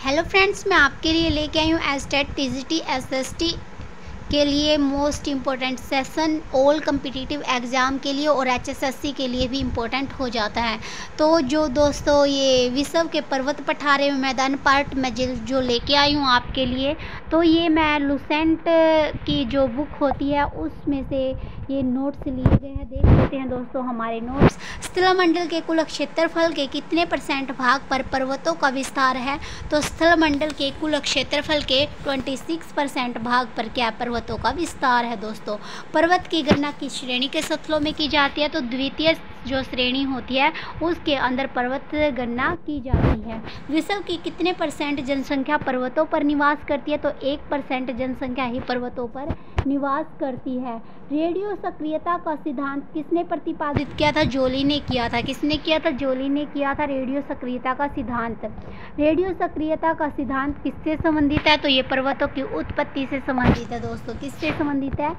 Hello friends, मैं आपके लिए लेके आई हूँ एस्टेट टीजीटी एसएसटी के लिए most important session all competitive exam के लिए और एचएसएससी के लिए भी इम्पोर्टेंट हो जाता है। तो जो दोस्तों ये विश्व के पर्वत पठारे में मैदान पार्ट में जो लेके आई हूँ आपके लिए, तो ये मैं लुसेंट की जो बुक होती है उसमें से ये नोट्स लिए गए हैं। देख लेते हैं दोस्तों हमारे नोट्स। स्थलमंडल के कुल क्षेत्रफल के कितने % भाग पर पर्वतों का विस्तार है? तो स्थलमंडल के कुल क्षेत्रफल के 26% भाग पर क्या पर्वतों का विस्तार है दोस्तों। पर्वत की गणना किस श्रेणी के स्थलों में की जाती है? तो द्वितीय जो श्रेणी होती है उसके अंदर पर्वत गणना की जाती है। विश्व की कितने % जनसंख्या पर्वतों पर निवास करती है? तो 1% जनसंख्या ही पर्वतों पर निवास करती है। रेडियो सक्रियता का सिद्धांत किसने प्रतिपादित किया था? जोली ने किया था। किसने किया था? जोली ने किया था रेडियो सक्रियता का सिद्धांत। रेडियो सक्रियता का सिद्धांत किससे संबंधित है? तो ये पर्वतों की उत्पत्ति से संबंधित है दोस्तों। किससे संबंधित है?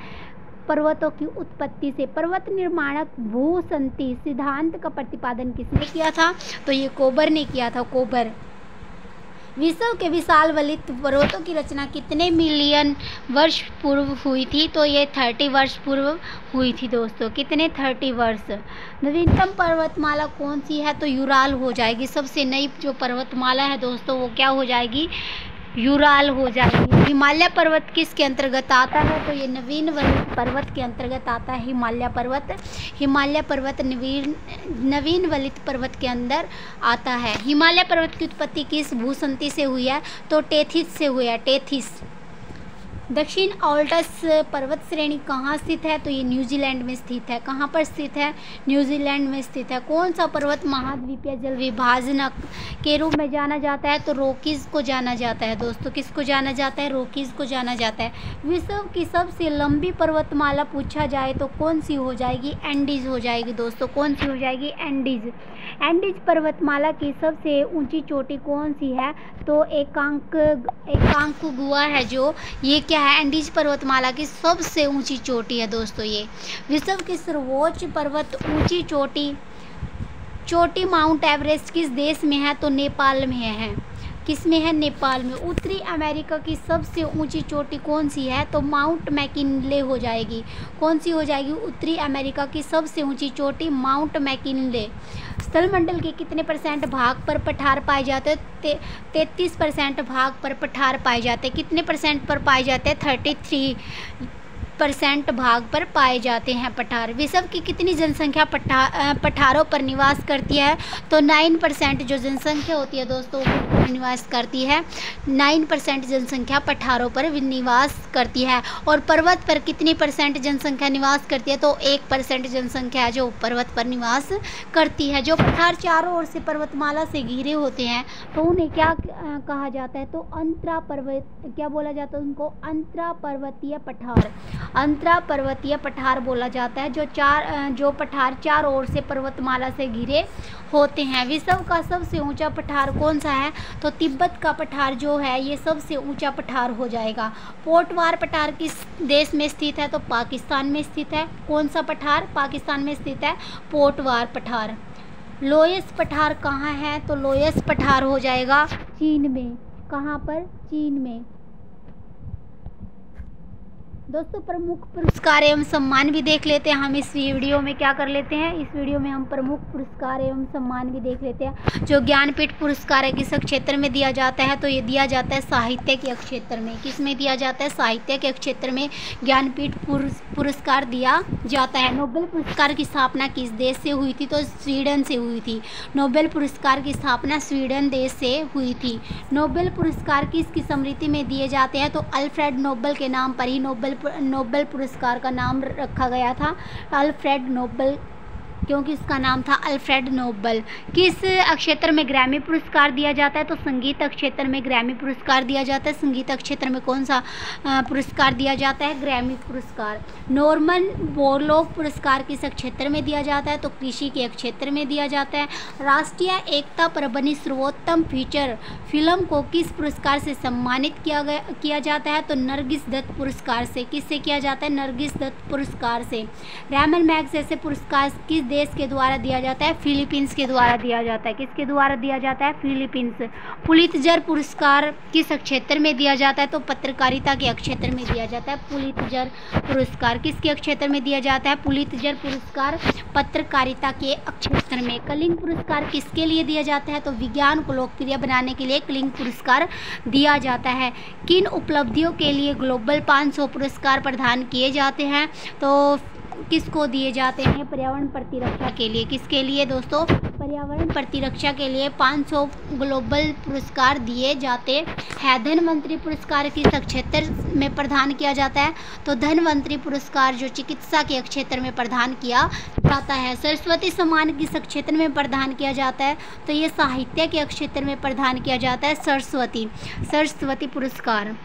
पर्वतों की उत्पत्ति से। पर्वत निर्माणक भूसंति सिद्धांत का प्रतिपादन किसने किया था? तो ये कोबर ने किया था, कोबर। विश्व के विशाल वलित पर्वतों की रचना कितने मिलियन वर्ष पूर्व हुई थी? तो ये 30 वर्ष पूर्व हुई थी दोस्तों। कितने? 30 वर्ष। नवीनतम पर्वतमाला कौन सी है? तो यूराल हो जाएगी। सबसे नई जो पर्वतमाला है दोस्तों वो क्या हो जाएगी? यूराल हो जाएगी। हिमालय पर्वत किसके अंतर्गत आता है? तो ये नवीन वलित पर्वत के अंतर्गत आता है हिमालय पर्वत। हिमालय पर्वत नवीन वलित पर्वत के अंदर आता है। हिमालय पर्वत की उत्पत्ति किस भूसंति से हुई है? तो टेथिस से हुई है, टेथिस। दक्षिण ऑल्टस पर्वत श्रेणी कहाँ स्थित है? तो ये न्यूजीलैंड में स्थित है। कहाँ पर स्थित है? न्यूजीलैंड में स्थित है। कौन सा पर्वत महाद्वीपीय जल विभाजनक के रूप में जाना जाता है? तो रॉकीज को जाना जाता है दोस्तों। किसको जाना जाता है? रॉकीज को जाना जाता है। विश्व की सबसे लंबी पर्वतमाला पूछा जाए तो कौन सी हो जाएगी? एंडीज हो जाएगी दोस्तों। कौन सी हो जाएगी? एंडीज। एंडीज पर्वतमाला की सबसे ऊंची चोटी कौन सी है? तो एकांकगुआ है जो, ये क्या है? एंडीज पर्वतमाला की सबसे ऊंची चोटी है दोस्तों ये। विश्व की सर्वोच्च पर्वत ऊंची चोटी माउंट एवरेस्ट किस देश में है? तो नेपाल में है। किस में है? नेपाल में। उत्तरी अमेरिका की सबसे ऊंची चोटी कौन सी है? तो माउंट मैकिनले हो जाएगी। कौन सी हो जाएगी? उत्तरी अमेरिका की सबसे ऊंची चोटी माउंट मैकिनले। स्थलमंडल के कितने % भाग पर पठार पाए जाते हैं? 33% भाग पर पठार पाए जाते हैं। कितने % पर पाए जाते हैं? 33% भाग पर पाए जाते हैं पठार। विश्व की कितनी जनसंख्या पठारों पर निवास करती है? तो 9% जो जनसंख्या होती है दोस्तों वो निवास करती है। 9% जनसंख्या पठारों पर निवास करती है। और पर्वत पर कितनी % जनसंख्या निवास करती है? तो 1% जनसंख्या है जो पर्वत पर निवास करती है। जो पठार चारों ओर से पर्वतमाला से घिरे होते हैं तो उन्हें क्या कहा जाता है? तो क्या बोला जाता है उनको? अंतरा पर्वतीय पठार। अंतरा पर्वतीय पठार बोला जाता है। जो पठार चारों ओर से पर्वतमाला से घिरे होते हैं। विश्व का सबसे ऊंचा पठार कौन सा है? तो तिब्बत का पठार जो है ये सबसे ऊंचा पठार हो जाएगा। पोटवार पठार किस देश में स्थित है? तो पाकिस्तान में स्थित है। कौन सा पठार? पाकिस्तान में स्थित है पोटवार पठार। लोयस पठार कहाँ है? तो लोयस पठार हो जाएगा चीन में। कहाँ पर? चीन में। दोस्तों प्रमुख पुरस्कार एवं सम्मान भी देख लेते हैं हम इस वीडियो में। क्या कर लेते हैं? इस वीडियो में हम प्रमुख पुरस्कार एवं सम्मान भी देख लेते हैं। जो ज्ञानपीठ पुरस्कार है किस क्षेत्र में दिया जाता है? तो ये दिया जाता है साहित्य के क्षेत्र में। किस में दिया जाता है? साहित्य के क्षेत्र में ज्ञानपीठ पुरस्कार दिया जाता है। नोबेल पुरस्कार की स्थापना किस देश से हुई थी? तो स्वीडन से हुई थी। नोबेल पुरस्कार की स्थापना स्वीडन देश से हुई थी। नोबेल पुरस्कार किसकी स्मृति में दिए जाते हैं? तो अल्फ्रेड नोबेल के नाम पर ही नोबेल पुरस्कार का नाम रखा गया था अल्फ्रेड नोबेल, क्योंकि उसका नाम था अल्फ्रेड नोबेल। किस क्षेत्र में ग्रैमी पुरस्कार दिया जाता है? तो संगीत क्षेत्र में ग्रैमी पुरस्कार दिया जाता है। संगीत क्षेत्र में कौन सा पुरस्कार दिया जाता है? ग्रैमी पुरस्कार। नॉर्मन बोरलॉग पुरस्कार किस क्षेत्र में दिया जाता है? तो कृषि के क्षेत्र में दिया जाता है। राष्ट्रीय एकता पर बनी सर्वोत्तम फीचर फिल्म को किस पुरस्कार से सम्मानित किया जाता है? तो नरगिस दत्त पुरस्कार से। किससे किया जाता है? नरगिस दत्त पुरस्कार से। रैमन मैग्स जैसे पुरस्कार किस देश के द्वारा दिया जाता है? फिलीपींस के द्वारा दिया जाता है। किसके द्वारा दिया जाता है? फिलीपींस। पुलित्जर पुरस्कार किस क्षेत्र में दिया जाता है? तो पत्रकारिता के क्षेत्र में दिया जाता है पुलित्जर पुरस्कार। किसके क्षेत्र में दिया जाता है? पुलित्जर पुरस्कार पत्रकारिता के क्षेत्र में। कलिंग पुरस्कार किसके लिए दिया जाता है? तो विज्ञान को लोकप्रिय बनाने के लिए कलिंग पुरस्कार दिया जाता है। किन उपलब्धियों के लिए ग्लोबल 500 पुरस्कार प्रदान किए जाते हैं? तो किसको दिए जाते हैं? पर्यावरण प्रतिरक्षा के लिए। किसके लिए दोस्तों? पर्यावरण प्रतिरक्षा के लिए 500 ग्लोबल पुरस्कार दिए जाते हैं। धन्वंतरि पुरस्कार किस क्षेत्र में प्रदान किया जाता है? तो धन्वंतरि पुरस्कार जो चिकित्सा के क्षेत्र में प्रदान किया जाता है। सरस्वती सम्मान किस क्षेत्र में प्रदान किया जाता है? तो ये साहित्य के क्षेत्र में प्रदान किया जाता है। सरस्वती पुरस्कार।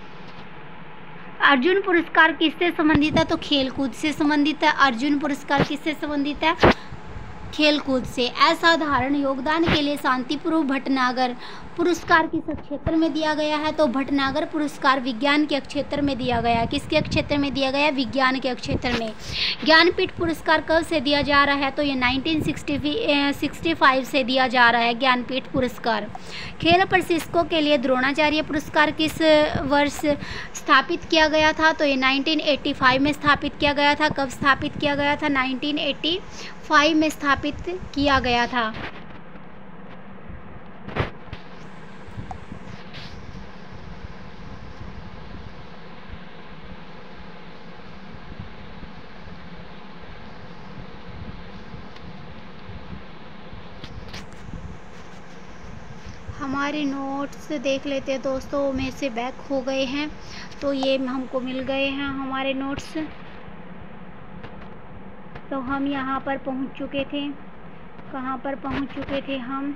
अर्जुन पुरस्कार किससे संबंधित है? तो खेलकूद से संबंधित है। अर्जुन पुरस्कार किससे संबंधित है? खेलकूद से। असाधारण योगदान के लिए शांतिपुर भटनागर पुरस्कार किस क्षेत्र में दिया गया है? तो भटनागर पुरस्कार विज्ञान के क्षेत्र में दिया गया है। किसके क्षेत्र में दिया गया है? विज्ञान के क्षेत्र में। ज्ञानपीठ पुरस्कार कब से दिया जा रहा है? तो ये 1965 से दिया जा रहा है ज्ञानपीठ पुरस्कार। खेल प्रशिक्षकों के लिए द्रोणाचार्य पुरस्कार किस वर्ष स्थापित किया गया था? तो ये 1985 में स्थापित किया गया था। कब स्थापित किया गया था? 1985 में स्थापित किया गया था। हमारे नोट्स देख लेते हैं दोस्तों, में से बैक हो गए हैं, तो ये हमको मिल गए हैं हमारे नोट्स। तो हम यहाँ पर पहुँच चुके थे। कहाँ पर पहुँच चुके थे हम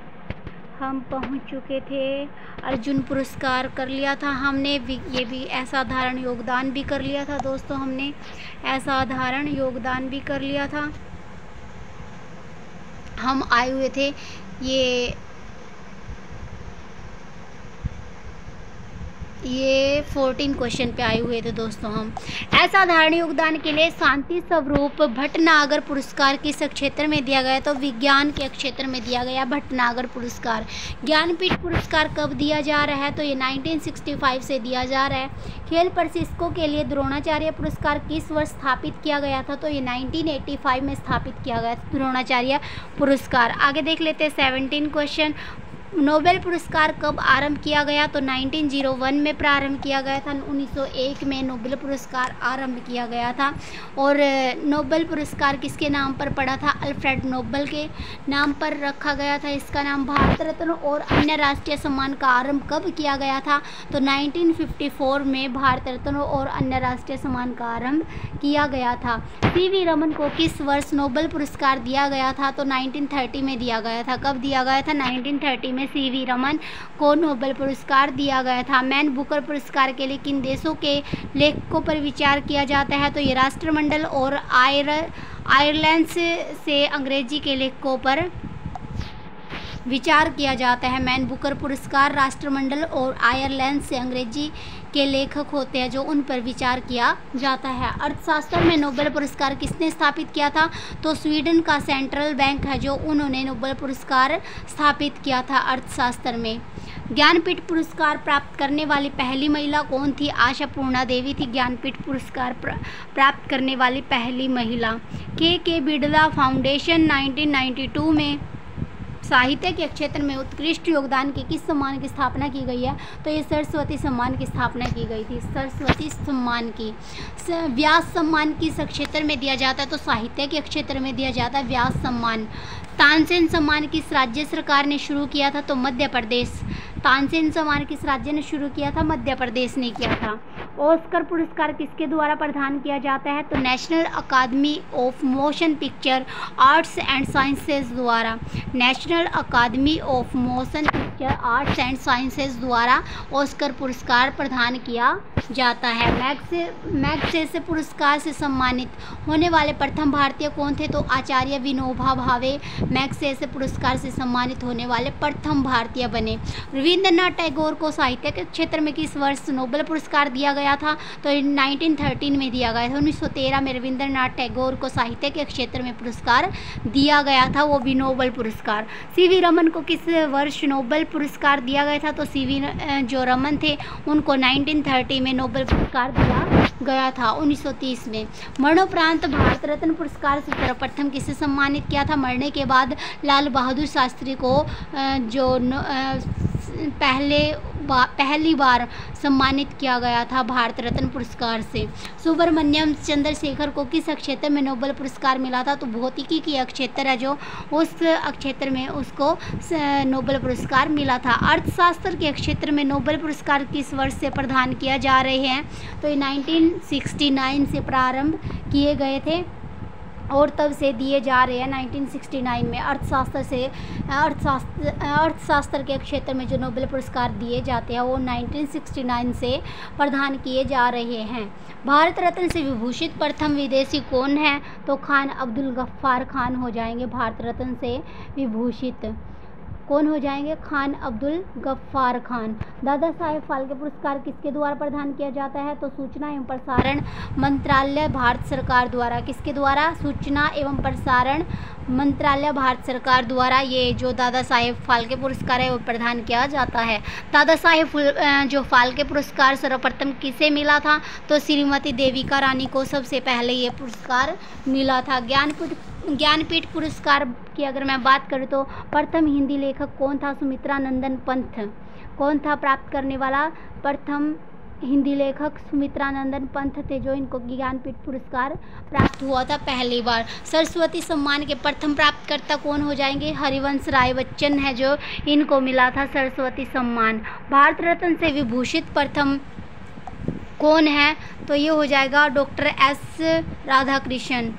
पहुँच चुके थे अर्जुन पुरस्कार कर लिया था हमने। ये भी असाधारण योगदान भी कर लिया था दोस्तों, हमने असाधारण योगदान भी कर लिया था। हम आए हुए थे ये 14 क्वेश्चन पे आए हुए थे दोस्तों हम। असाधारण योगदान के लिए शांति स्वरूप भटनागर पुरस्कार किस क्षेत्र में दिया गया? तो विज्ञान के क्षेत्र में दिया गया भटनागर पुरस्कार। ज्ञानपीठ पुरस्कार कब दिया जा रहा है? तो ये 1965 से दिया जा रहा है। खेल प्रशिक्षकों के लिए द्रोणाचार्य पुरस्कार किस वर्ष स्थापित किया गया था? तो ये 1985 में स्थापित किया गया द्रोणाचार्य पुरस्कार। आगे देख लेते हैं 17 क्वेश्चन। नोबेल पुरस्कार कब आरंभ किया गया? तो 1901 में प्रारंभ किया गया था। 1901 में नोबेल पुरस्कार आरंभ किया गया था। और नोबेल पुरस्कार किसके नाम पर पड़ा था? अल्फ्रेड नोबेल के नाम पर रखा गया था इसका नाम। भारत रत्न और अन्य राष्ट्रीय सम्मान का आरंभ कब किया गया था? तो 1954 में भारत रत्न और अन्य राष्ट्रीय सम्मान का आरंभ किया गया था। सीवी रमन को किस वर्ष नोबेल पुरस्कार दिया गया था? तो 1930 में दिया गया था। कब दिया गया था? 1930 में सीवी रमन को नोबेल पुरस्कार दिया गया था। मैन बुकर पुरस्कार के लिए किन देशों के लेखकों पर विचार किया जाता है? तो ये राष्ट्रमंडल और आयरलैंड से अंग्रेजी के लेखकों पर विचार किया जाता है। मैन बुकर पुरस्कार राष्ट्रमंडल और आयरलैंड से अंग्रेजी के लेखक होते हैं जो उन पर विचार किया जाता है। अर्थशास्त्र में नोबेल पुरस्कार किसने स्थापित किया था? तो स्वीडन का सेंट्रल बैंक है जो उन्होंने नोबेल पुरस्कार स्थापित किया था अर्थशास्त्र में। ज्ञानपीठ पुरस्कार प्राप्त करने वाली पहली महिला कौन थी? आशापूर्णा देवी थी ज्ञानपीठ पुरस्कार प्राप्त करने वाली पहली महिला। के बिड़ला फाउंडेशन 1992 में साहित्य के क्षेत्र में उत्कृष्ट योगदान के किस सम्मान की स्थापना की गई है? तो ये सरस्वती सम्मान की स्थापना की गई थी। सरस्वती सम्मान की। व्यास सम्मान किस क्षेत्र में दिया जाता है? तो साहित्य के क्षेत्र में दिया जाता है व्यास सम्मान। तानसेन सम्मान किस राज्य सरकार ने शुरू किया था? तो मध्य प्रदेश। तानसेन सम्मान किस राज्य ने शुरू किया था? मध्य प्रदेश ने किया था। ऑस्कर पुरस्कार किसके द्वारा प्रदान किया जाता है? तो national academy of motion picture arts and sciences द्वारा। National academy of motion picture arts and sciences द्वारा ऑस्कर पुरस्कार प्रदान किया जाता है। मैग्सेसे पुरस्कार से सम्मानित होने वाले प्रथम भारतीय कौन थे? तो आचार्य विनोबा भावे मैग्सेसे पुरस्कार से सम्मानित होने वाले प्रथम भारतीय बने। रविंद्रनाथ टैगोर को साहित्य के क्षेत्र में किस वर्ष नोबेल पुरस्कार दिया गया था? तो 1913 में दिया गया था। 1913 में रविंद्रनाथ टैगोर को साहित्य के क्षेत्र में पुरस्कार दिया गया था, वो भी नोबेल पुरस्कार। सीवी रमन को किस वर्ष नोबेल पुरस्कार दिया गया था? तो सीवी जो रमन थे उनको 1930 में नोबेल पुरस्कार दिया गया था, 1930 में। मरणोपरांत भारत रत्न पुरस्कार से सर्वप्रथम किसे सम्मानित किया था? मरने के बाद लाल बहादुर शास्त्री को जो पहली बार सम्मानित किया गया था भारत रत्न पुरस्कार से। सुब्रमण्यम चंद्रशेखर को किस क्षेत्र में नोबेल पुरस्कार मिला था? तो भौतिकी की क्षेत्र है जो, उस क्षेत्र में उसको नोबेल पुरस्कार मिला था। अर्थशास्त्र के क्षेत्र में नोबेल पुरस्कार किस वर्ष से प्रदान किया जा रहे हैं? तो 1969 से प्रारंभ किए गए थे और तब से दिए जा रहे हैं 1969 में। अर्थशास्त्र के क्षेत्र में जो नोबेल पुरस्कार दिए जाते हैं वो 1969 से प्रदान किए जा रहे हैं। भारत रत्न से विभूषित प्रथम विदेशी कौन है? तो खान अब्दुल गफ्फार खान हो जाएंगे भारत रत्न से विभूषित। कौन हो जाएंगे? खान अब्दुल गफ्फार खान। दादा साहेब फाल्के पुरस्कार किसके द्वारा प्रदान किया जाता है? तो सूचना एवं प्रसारण मंत्रालय भारत सरकार द्वारा। किसके द्वारा? सूचना एवं प्रसारण मंत्रालय भारत सरकार द्वारा ये जो दादा साहेब फाल्के पुरस्कार है वो प्रदान किया जाता है। दादा साहेब जो फाल्के पुरस्कार सर्वप्रथम किसे मिला था? तो श्रीमती देविका रानी को सबसे पहले ये पुरस्कार मिला था। ज्ञानपीठ पुरस्कार की अगर मैं बात करूँ तो प्रथम हिंदी लेखक कौन था? सुमित्रा नंदन पंत। कौन था प्राप्त करने वाला? प्रथम हिंदी लेखक सुमित्रा नंदन पंत थे जो इनको ज्ञानपीठ पुरस्कार प्राप्त हुआ था पहली बार। सरस्वती सम्मान के प्रथम प्राप्तकर्ता कौन हो जाएंगे? हरिवंश राय बच्चन है जो इनको मिला था सरस्वती सम्मान। भारत रत्न से विभूषित प्रथम कौन है? तो ये हो जाएगा डॉक्टर एस राधाकृष्णन।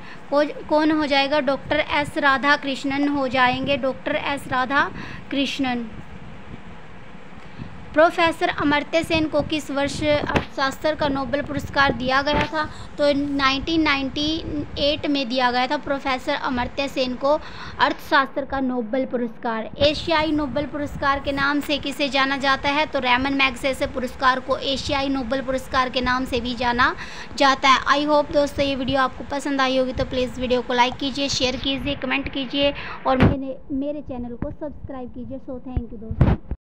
कौन हो जाएगा? डॉक्टर एस राधाकृष्णन हो जाएंगे, doctor S Radhakrishnan. Professor Amartya Sen को किस वर्ष अर्थशास्त्र का नोबेल पुरस्कार दिया गया था? तो 1998 में दिया गया था प्रोफेसर अमर्त्य सेन को अर्थशास्त्र का नोबेल पुरस्कार। एशियाई नोबेल पुरस्कार के नाम से किसे जाना जाता है? तो रैमन मैग्सेसे पुरस्कार को एशियाई नोबेल पुरस्कार के नाम से भी जाना जाता है। आई होप दोस्तों ये वीडियो आपको पसंद आई होगी, तो प्लीज़ वीडियो को लाइक कीजिए, शेयर कीजिए, कमेंट कीजिए और मेरे चैनल को सब्सक्राइब कीजिए। सो थैंक यू दोस्तों।